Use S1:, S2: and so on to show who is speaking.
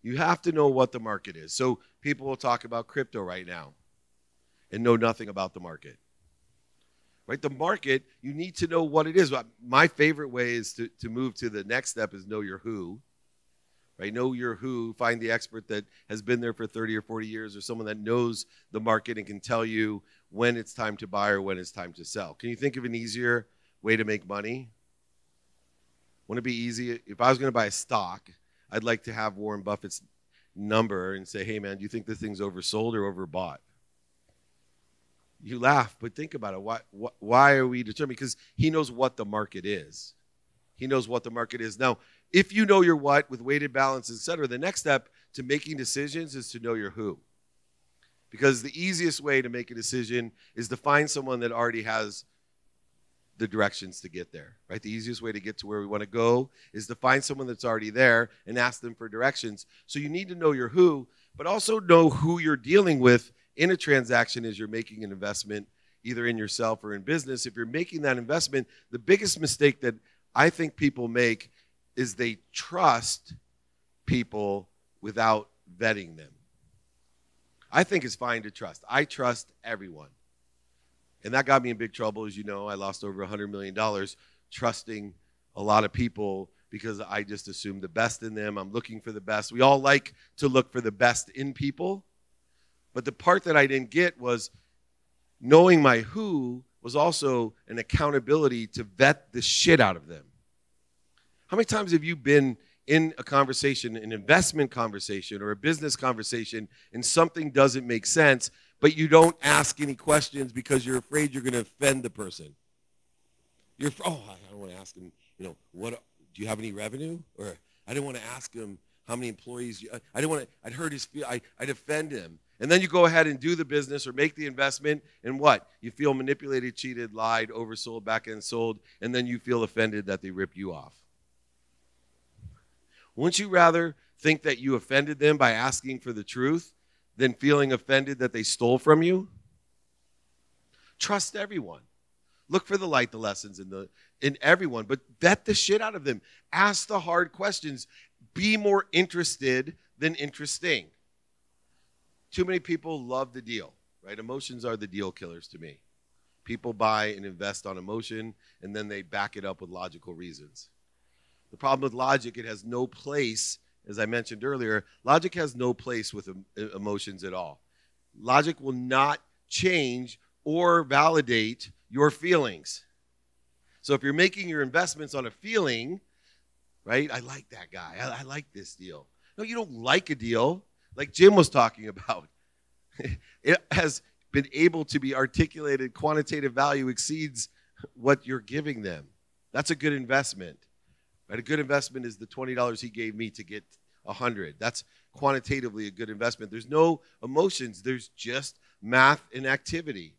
S1: You have to know what the market is. So people will talk about crypto right now and know nothing about the market. Right? The market, you need to know what it is. My favorite way is to move to the next step is know your who. Right? Know your who. Find the expert that has been there for 30 or 40 years or someone that knows the market and can tell you when it's time to buy or when it's time to sell. Can you think of an easier way to make money? Wouldn't it be easy? If I was going to buy a stock, I'd like to have Warren Buffett's number and say, hey, man, do you think this thing's oversold or overbought? You laugh, but think about it. Why are we determined? Because he knows what the market is. He knows what the market is. Now, if you know your what with weighted balance, et cetera, the next step to making decisions is to know your who. Because the easiest way to make a decision is to find someone that already has the directions to get there, right? The easiest way to get to where we want to go is to find someone that's already there and ask them for directions. So you need to know your who, but also know who you're dealing with in a transaction as you're making an investment, either in yourself or in business. If you're making that investment, the biggest mistake that I think people make is they trust people without vetting them. I think it's fine to trust. I trust everyone. And that got me in big trouble. As you know, I lost over $100 million trusting a lot of people because I just assumed the best in them. I'm looking for the best. We all like to look for the best in people. But the part that I didn't get was knowing my who was also an accountability to vet the shit out of them. How many times have you been in a conversation, an investment conversation or a business conversation, and something doesn't make sense, but you don't ask any questions because you're afraid you're going to offend the person? I don't want to ask him, what do you have any revenue? Or I didn't want to ask him how many employees. I'd hurt his feel. I'd offend him. And then you go ahead and do the business or make the investment, and what? You feel manipulated, cheated, lied, oversold, back-end sold, and then you feel offended that they rip you off. Wouldn't you rather think that you offended them by asking for the truth than feeling offended that they stole from you? Trust everyone. Look for the light, the lessons in everyone, but vet the shit out of them. Ask the hard questions. Be more interested than interesting. Too many people love the deal, right? Emotions are the deal killers to me. People buy and invest on emotion, and then they back it up with logical reasons. The problem with logic, it has no place, as I mentioned earlier, logic has no place with emotions at all. Logic will not change or validate your feelings. So if you're making your investments on a feeling, right? I like that guy. I like this deal. No, you don't like a deal. Like Jim was talking about. It has been able to be articulated. Quantitative value exceeds what you're giving them. That's a good investment. Right? A good investment is the $20 he gave me to get 100. That's quantitatively a good investment. There's no emotions. There's just math and activity.